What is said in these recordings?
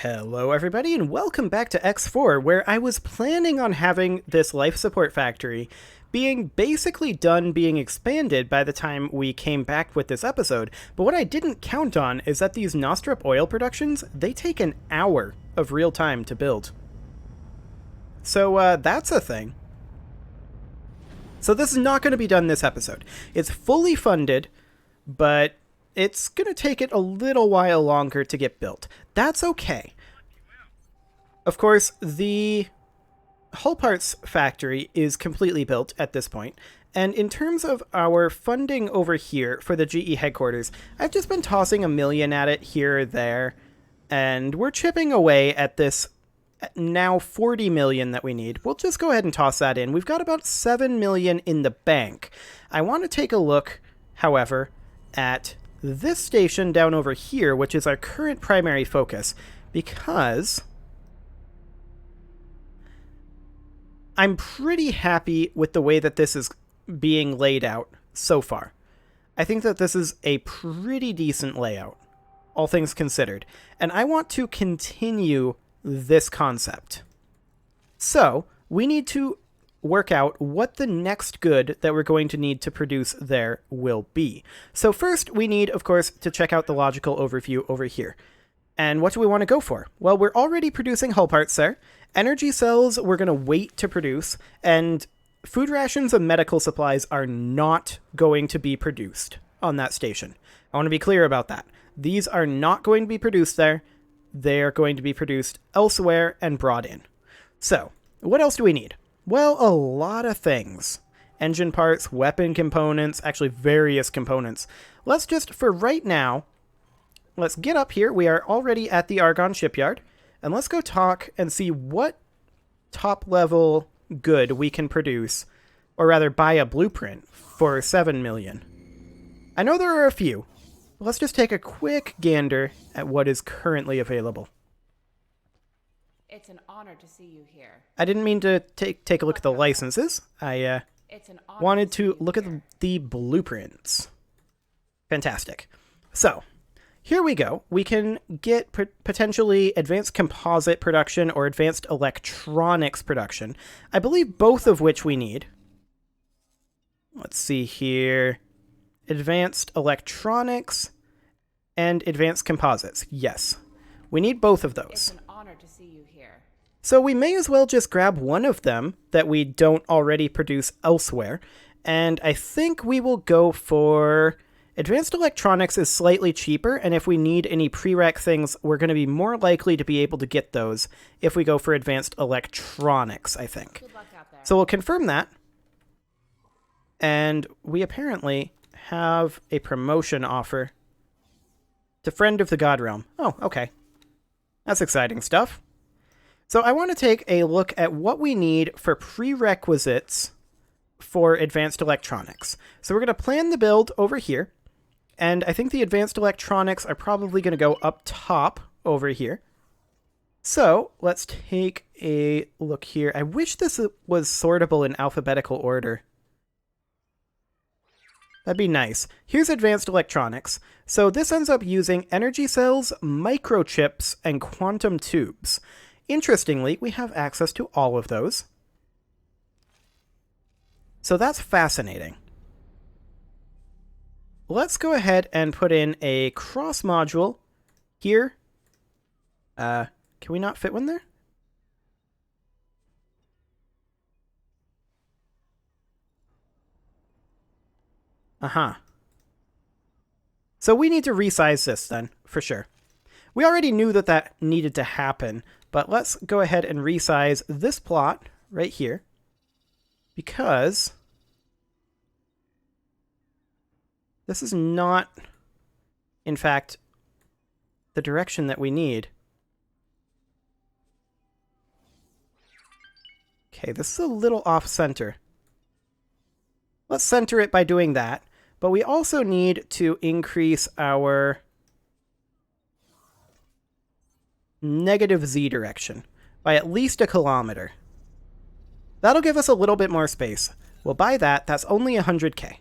Hello everybody and welcome back to X4, where I was planning on having this life support factory being basically done being expanded by the time we came back with this episode, but what I didn't count on is that these Nostrop oil productions, they take an hour of real time to build. So that's a thing. So this is not going to be done this episode. It's fully funded, but it's going to take it a little while longer to get built. That's okay. Of course, the hull parts factory is completely built at this point, and in terms of our funding over here for the GE headquarters, I've just been tossing $1 million at it here or there, and we're chipping away at this now $40 million that we need. We'll just go ahead and toss that in. We've got about $7 million in the bank. I want to take a look, however, at this station down over here, which is our current primary focus, because I'm pretty happy with the way that this is being laid out so far. I think that this is a pretty decent layout, all things considered, and I want to continue this concept. So, we need to work out what the next good that we're going to need to produce there will be. So first, we need, of course, to check out the logical overview over here. And what do we want to go for? Well, we're already producing hull parts there. Energy cells we're going to wait to produce, and food rations and medical supplies are not going to be produced on that station. I want to be clear about that. These are not going to be produced there. They're going to be produced elsewhere and brought in. So, what else do we need? Well, a lot of things. Engine parts, weapon components, actually various components. Let's just, for right now, let's get up here. We are already at the Argonne shipyard. And let's go talk and see what top-level good we can produce, or rather buy a blueprint for $7 million. I know there are a few. Let's just take a quick gander at what is currently available. It's an honor to see you here. I didn't mean to take a look at the licenses. I wanted to look at the blueprints. Fantastic. So, here we go. We can get potentially advanced composite production or advanced electronics production. I believe both of which we need. Let's see here. Advanced electronics and advanced composites. Yes. We need both of those. It's an honor to see you here. So we may as well just grab one of them that we don't already produce elsewhere. And I think we will go for advanced electronics is slightly cheaper, and if we need any prereq things, we're going to be more likely to be able to get those if we go for advanced electronics, I think. Good luck out there. So we'll confirm that. And we apparently have a promotion offer to Friend of the God Realm. Oh, okay. That's exciting stuff. So I want to take a look at what we need for prerequisites for advanced electronics. So we're going to plan the build over here. And I think the advanced electronics are probably going to go up top over here. So let's take a look here. I wish this was sortable in alphabetical order. That'd be nice. Here's advanced electronics. So this ends up using energy cells, microchips, and quantum tubes. Interestingly, we have access to all of those. So that's fascinating. Let's go ahead and put in a cross module here. Can we not fit one there? Uh-huh. So we need to resize this then, for sure. We already knew that that needed to happen, but let's go ahead and resize this plot right here, because this is not, in fact, the direction that we need. Okay, this is a little off-center. Let's center it by doing that, but we also need to increase our negative z direction by at least 1 kilometer. That'll give us a little bit more space. We'll buy that. That's only 100k.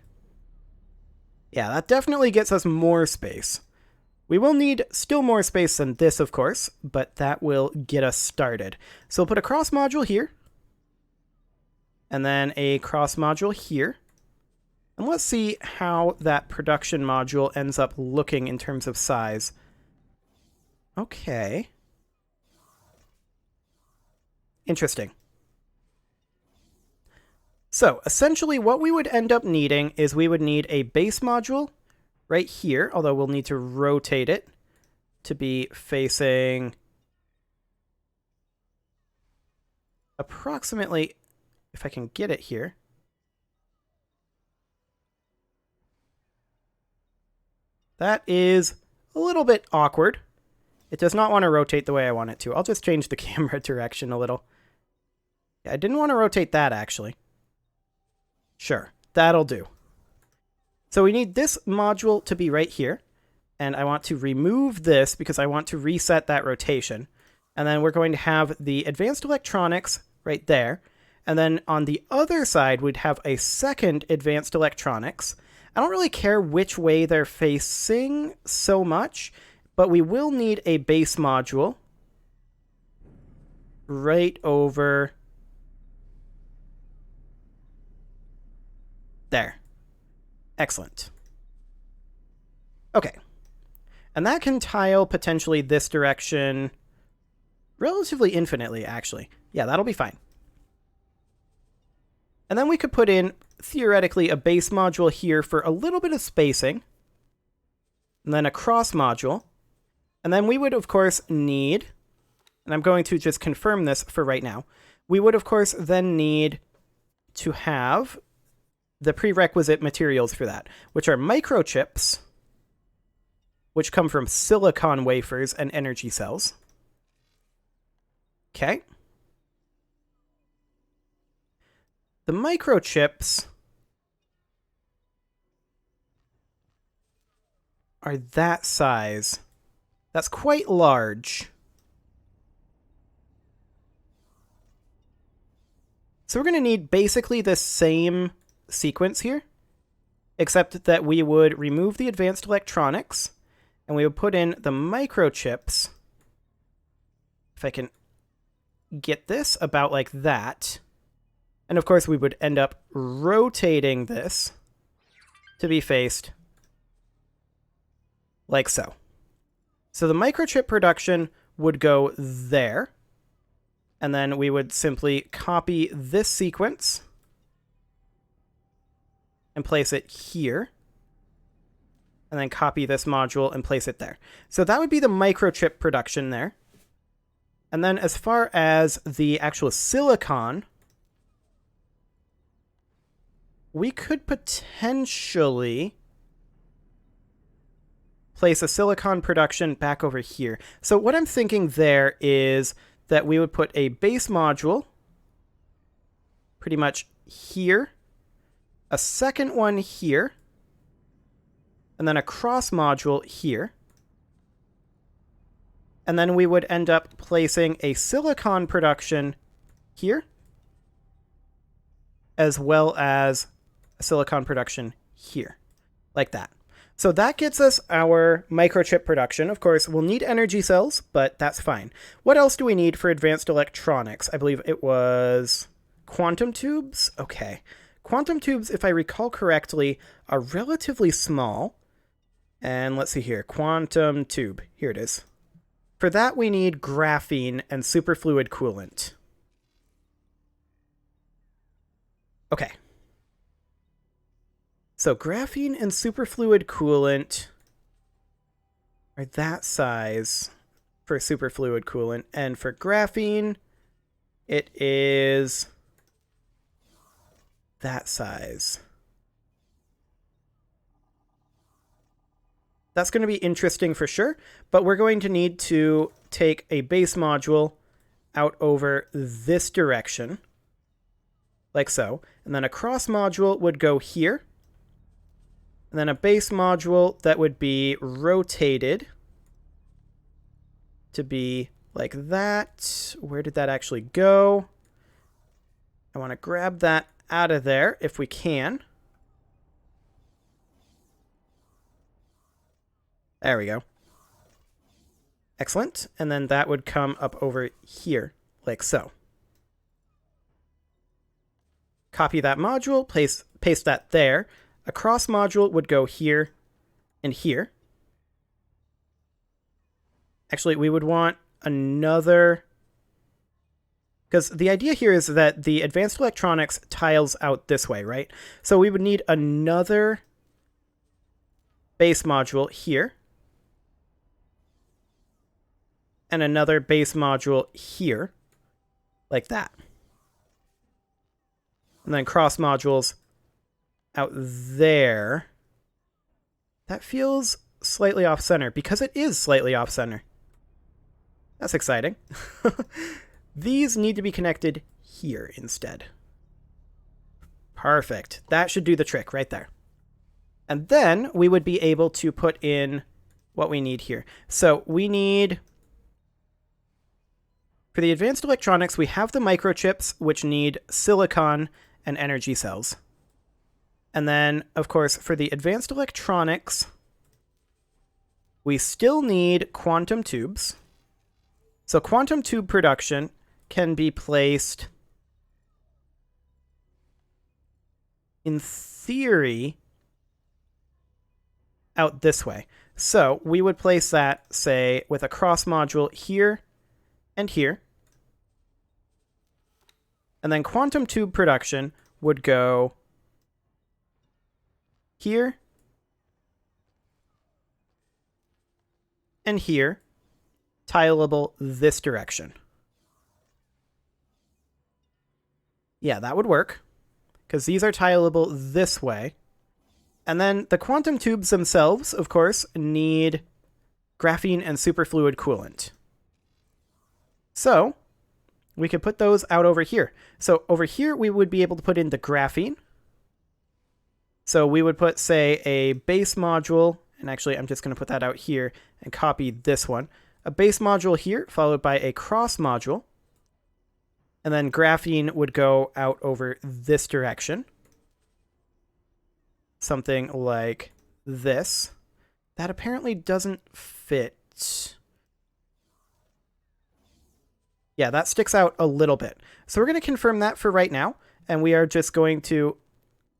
Yeah, that definitely gets us more space. We will need still more space than this, of course, but that will get us started. So we'll put a cross module here, and then a cross module here. And let's see how that production module ends up looking in terms of size. Okay. Interesting. So essentially what we would end up needing is we would need a base module right here, although we'll need to rotate it to be facing approximately, if I can get it here. That is a little bit awkward. It does not want to rotate the way I want it to. I'll just change the camera direction a little. Yeah, I didn't want to rotate that, actually. Sure, that'll do. So we need this module to be right here. And I want to remove this because I want to reset that rotation. And then we're going to have the advanced electronics right there. And then on the other side, we'd have a second advanced electronics. I don't really care which way they're facing so much, but we will need a base module right over there. Excellent. Okay. And that can tile potentially this direction relatively infinitely, actually. Yeah, that'll be fine. And then we could put in, theoretically, a base module here for a little bit of spacing. And then a cross module. And then we would, of course, need, and I'm going to just confirm this for right now, we would, of course, then need to have the prerequisite materials for that, which are microchips, which come from silicon wafers and energy cells. Okay. The microchips are that size. That's quite large. So we're going to need basically the same sequence here, except that we would remove the advanced electronics, and we would put in the microchips. If I can get this about like that. And of course, we would end up rotating this to be faced like so. So the microchip production would go there. And then we would simply copy this sequence and place it here. And then copy this module and place it there. So that would be the microchip production there. And then as far as the actual silicon, we could potentially place a silicon production back over here. So what I'm thinking there is that we would put a base module pretty much here, a second one here, and then a cross module here. And then we would end up placing a silicon production here, as well as a silicon production here, like that. So that gets us our microchip production. Of course, we'll need energy cells, but that's fine. What else do we need for advanced electronics? I believe it was quantum tubes? Okay. Quantum tubes, if I recall correctly, are relatively small. And let's see here. Quantum tube. Here it is. For that, we need graphene and superfluid coolant. Okay. So graphene and superfluid coolant are that size for superfluid coolant. And for graphene, it is that size. That's going to be interesting for sure, but we're going to need to take a base module out over this direction, like so, and then a cross module would go here, and then a base module that would be rotated to be like that. Where did that actually go? I want to grab that out of there if we can. There we go. Excellent. And then that would come up over here, like so. Copy that module, paste that there. A cross module would go here and here. Actually, we would want another... Because the idea here is that the advanced electronics tiles out this way, right? So we would need another base module here. And another base module here. Like that. And then cross modules out there. That feels slightly off-center, because it is slightly off-center. That's exciting. These need to be connected here instead. Perfect. That should do the trick right there. And then we would be able to put in what we need here. So we need... For the advanced electronics, we have the microchips, which need silicon and energy cells. And then, of course, for the advanced electronics, we still need quantum tubes. So quantum tube production can be placed, in theory, out this way. So we would place that, say, with a cross module here and here. And then quantum tube production would go here and here, tileable this direction. Yeah, that would work, because these are tileable this way. And then the quantum tubes themselves, of course, need graphene and superfluid coolant. So we could put those out over here. So over here, we would be able to put in the graphene. So we would put, say, a base module, and actually I'm just going to put that out here and copy this one. A base module here, followed by a cross module. And then graphene would go out over this direction. Something like this. That apparently doesn't fit. Yeah, that sticks out a little bit. So we're going to confirm that for right now. And we are just going to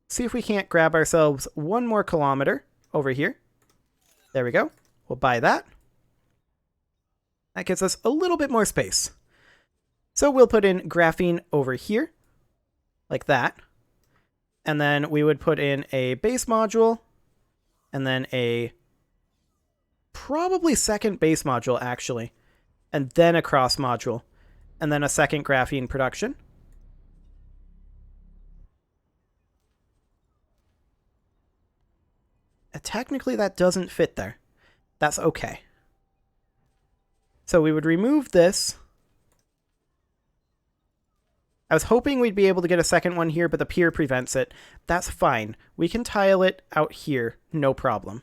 see if we can't grab ourselves 1 more kilometer over here. There we go. We'll buy that. That gives us a little bit more space. So we'll put in graphene over here, like that. And then we would put in a base module, and then a probably second base module, actually, and then a cross module, and then a second graphene production. Technically, that doesn't fit there. That's okay. So we would remove this. I was hoping we'd be able to get a second one here, but the pier prevents it. That's fine. We can tile it out here, no problem.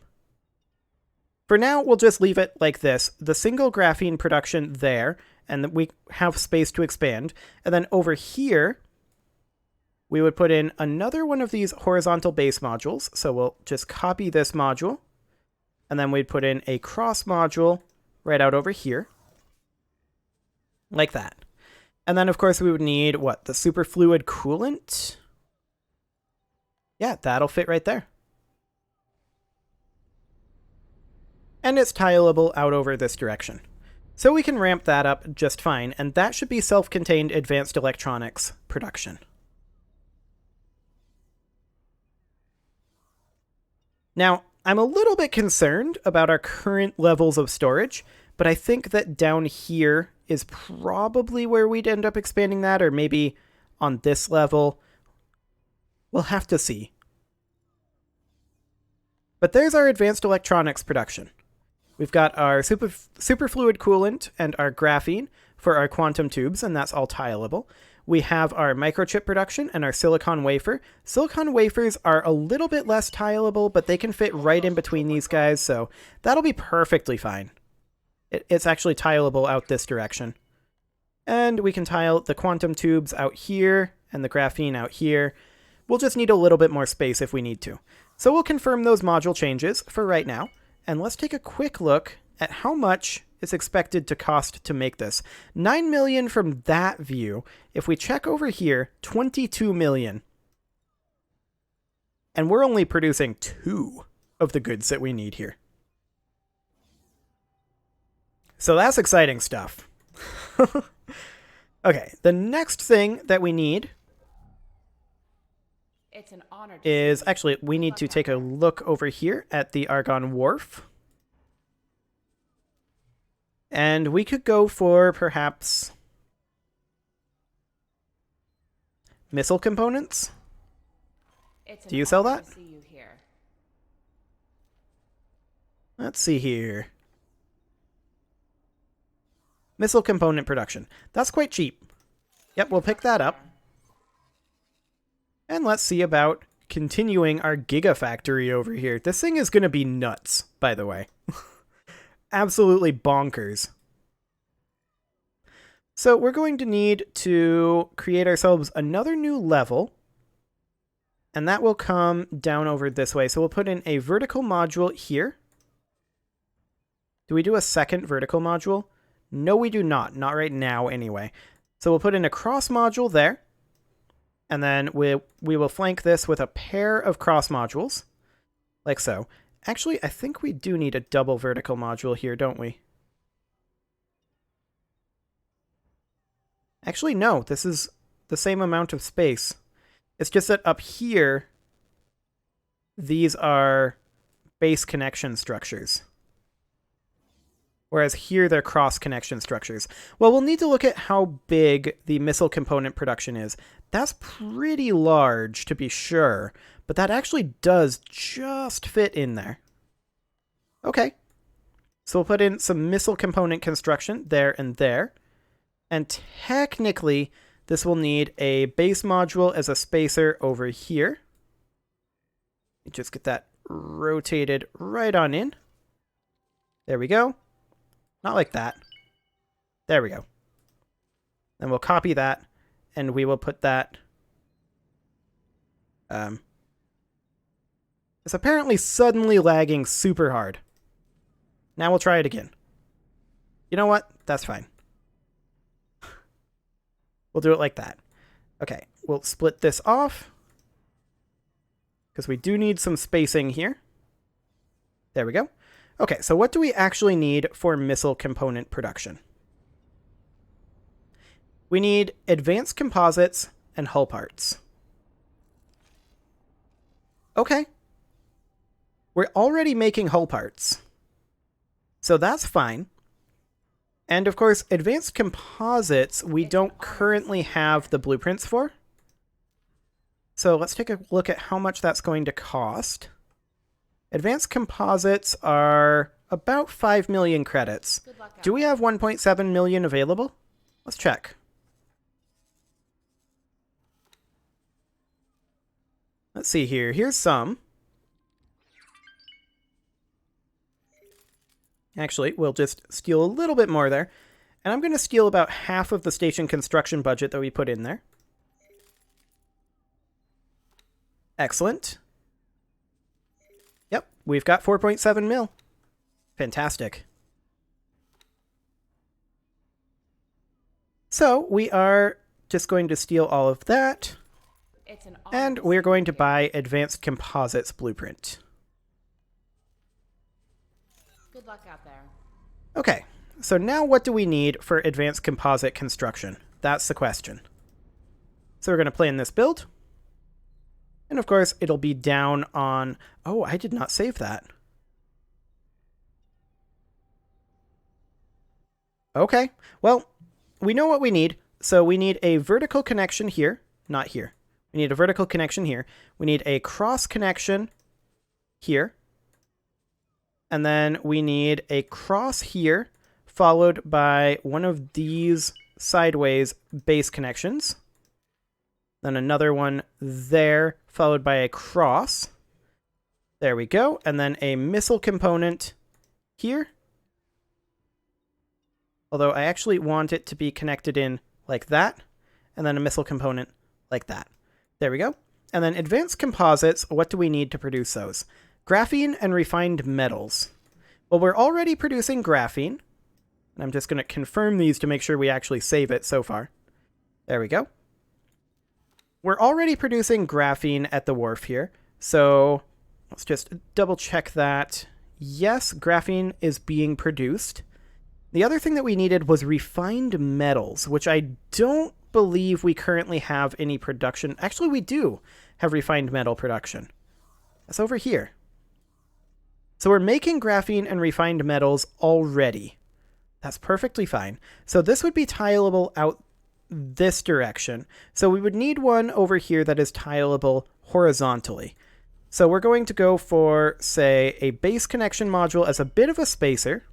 For now, we'll just leave it like this. The single graphene production there, and we have space to expand. And then over here, we would put in another one of these horizontal base modules. So we'll just copy this module. And then we'd put in a cross module right out over here. Like that. And then, of course, we would need, what, the superfluid coolant? Yeah, that'll fit right there. And it's tileable out over this direction. So we can ramp that up just fine, and that should be self-contained advanced electronics production. Now, I'm a little bit concerned about our current levels of storage, but I think that down here is probably where we'd end up expanding that, or maybe on this level. We'll have to see. But there's our advanced electronics production. We've got our superfluid coolant and our graphene for our quantum tubes, and that's all tileable. We have our microchip production and our silicon wafer. Silicon wafers are a little bit less tileable, but they can fit right in between these guys, so that'll be perfectly fine. It's actually tileable out this direction. And we can tile the quantum tubes out here and the graphene out here. We'll just need a little bit more space if we need to. So we'll confirm those module changes for right now. And let's take a quick look at how much is expected to cost to make this? 9 million from that view. If we check over here, 22 million. And we're only producing 2 of the goods that we need here. So that's exciting stuff. Okay, the next thing that we need It's an honor is, actually, we need to take a look over here at the Argon Wharf. And we could go for, perhaps, missile components. Do you sell that? See you here. Let's see here. Missile component production. That's quite cheap. Yep, we'll pick that up. And let's see about continuing our Gigafactory over here. This thing is going to be nuts, by the way. Absolutely bonkers. So we're going to need to create ourselves another new level. And that will come down over this way. So we'll put in a vertical module here. Do we do a second vertical module? No, we do not. Not right now, anyway. So we'll put in a cross module there. And then we will flank this with a pair of cross modules, like so. Actually, I think we do need a double vertical module here, don't we? Actually, no. This is the same amount of space. It's just that up here, these are base connection structures. Whereas here, they're cross-connection structures. Well, we'll need to look at how big the missile component production is. That's pretty large, to be sure, but that actually does just fit in there. Okay. So we'll put in some missile component construction there and there. And technically, this will need a base module as a spacer over here. Just get that rotated right on in. There we go. Not like that. There we go. Then we'll copy that, and we will put that... It's apparently suddenly lagging super hard. Now we'll try it again. You know what? That's fine. We'll do it like that. Okay, we'll split this off, because we do need some spacing here. There we go. Okay, so what do we actually need for missile component production? We need advanced composites and hull parts. Okay. We're already making hull parts. So that's fine. And of course, advanced composites, we don't currently have the blueprints for. So let's take a look at how much that's going to cost. Advanced composites are about 5 million credits. Do we have 1.7 million available? Let's check. Let's see here. Here's some. Actually, we'll just steal a little bit more there. And I'm going to steal about half of the station construction budget that we put in there. Excellent. Yep, we've got 4.7 mil. Fantastic. So we are just going to steal all of that. And we're going to buy Advanced Composites Blueprint. Good luck out there. Okay, so now what do we need for Advanced Composite Construction? That's the question. So we're going to plan this build. And of course, it'll be down on... Oh, I did not save that. Okay, well, we know what we need. So we need a vertical connection here, not here. We need a vertical connection here. We need a cross connection here. And then we need a cross here, followed by one of these sideways base connections. Then another one there, followed by a cross. There we go. And then a missile component here. Although I actually want it to be connected in like that. And then a missile component like that. There we go. And then advanced composites, what do we need to produce those? Graphene and refined metals. Well, we're already producing graphene. And I'm just going to confirm these to make sure we actually save it so far. There we go. We're already producing graphene at the wharf here, so let's just double check that. Yes, graphene is being produced. The other thing that we needed was refined metals, which I don't believe we currently have any production. Actually, we do have refined metal production. That's over here. So we're making graphene and refined metals already. That's perfectly fine. So this would be tileable out this direction. So we would need one over here that is tileable horizontally. So we're going to go for, say, a base connection module as a bit of a spacer,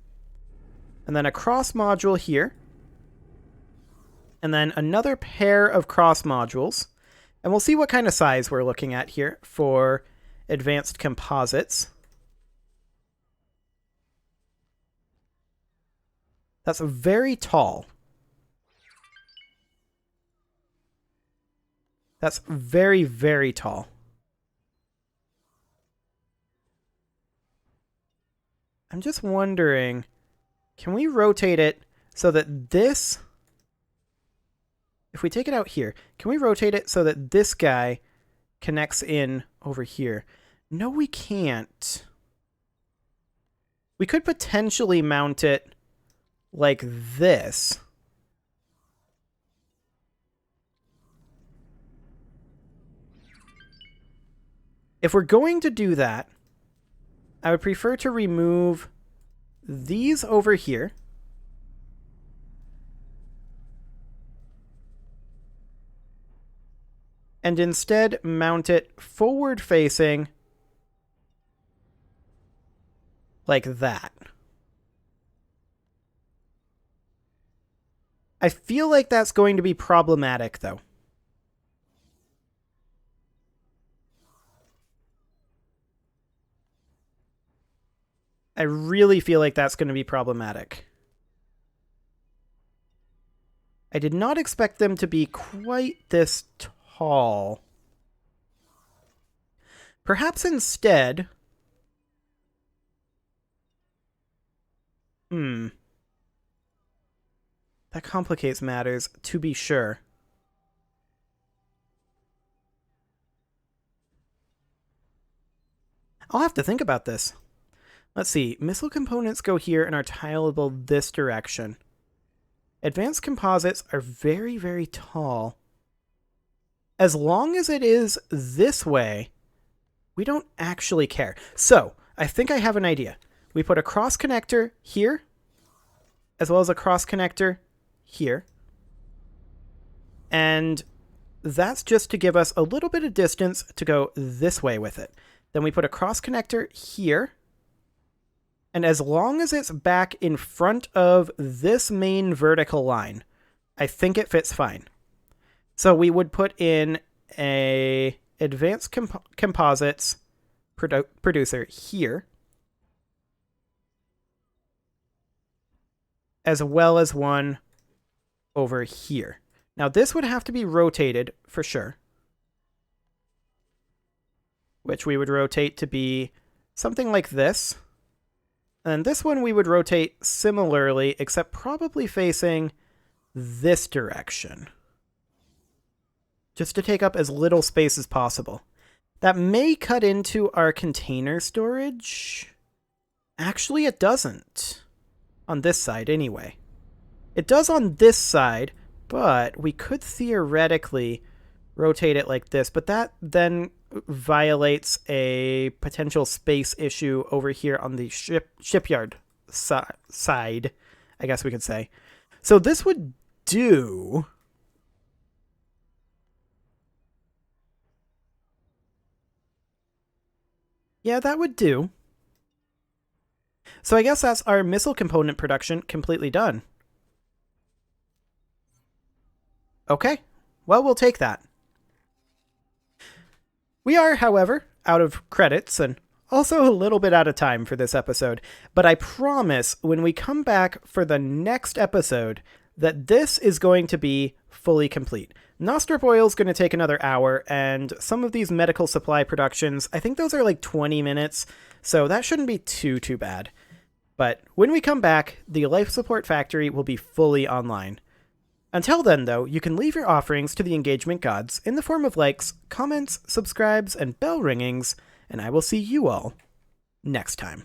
and then a cross module here, and then another pair of cross modules. And we'll see what kind of size we're looking at here for advanced composites. That's very tall. That's very, very tall. I'm just wondering, can we rotate it so that this, if we take it out here, can we rotate it so that this guy connects in over here? No, we can't. We could potentially mount it like this. If we're going to do that, I would prefer to remove these over here. And instead mount it forward facing like that. I feel like that's going to be problematic, though. I really feel like that's going to be problematic. I did not expect them to be quite this tall. Perhaps instead... That complicates matters, to be sure. I'll have to think about this. Let's see. Missile components go here and are tileable this direction. Advanced composites are very, very tall. As long as it is this way, we don't actually care. So, I think I have an idea. We put a cross connector here, as well as a cross connector here. And that's just to give us a little bit of distance to go this way with it. Then we put a cross connector here. And as long as it's back in front of this main vertical line, I think it fits fine. So we would put in a advanced composites producer here, as well as one over here. Now this would have to be rotated for sure, which we would rotate to be something like this. And this one we would rotate similarly, except probably facing this direction, just to take up as little space as possible. That may cut into our container storage. Actually, it doesn't. On this side, anyway. It does on this side, but we could theoretically rotate it like this, but that then violates a potential space issue over here on the shipyard side, I guess we could say. So this would do... Yeah, that would do. So I guess that's our missile component production completely done. Okay, well, we'll take that. We are, however, out of credits and also a little bit out of time for this episode, but I promise when we come back for the next episode that this is going to be fully complete. Nostrop Oil is going to take another hour, and some of these medical supply productions, I think those are like 20 minutes, so that shouldn't be too bad. But when we come back, the Life Support Factory will be fully online. Until then, though, you can leave your offerings to the engagement gods in the form of likes, comments, subscribes, and bell ringings, and I will see you all next time.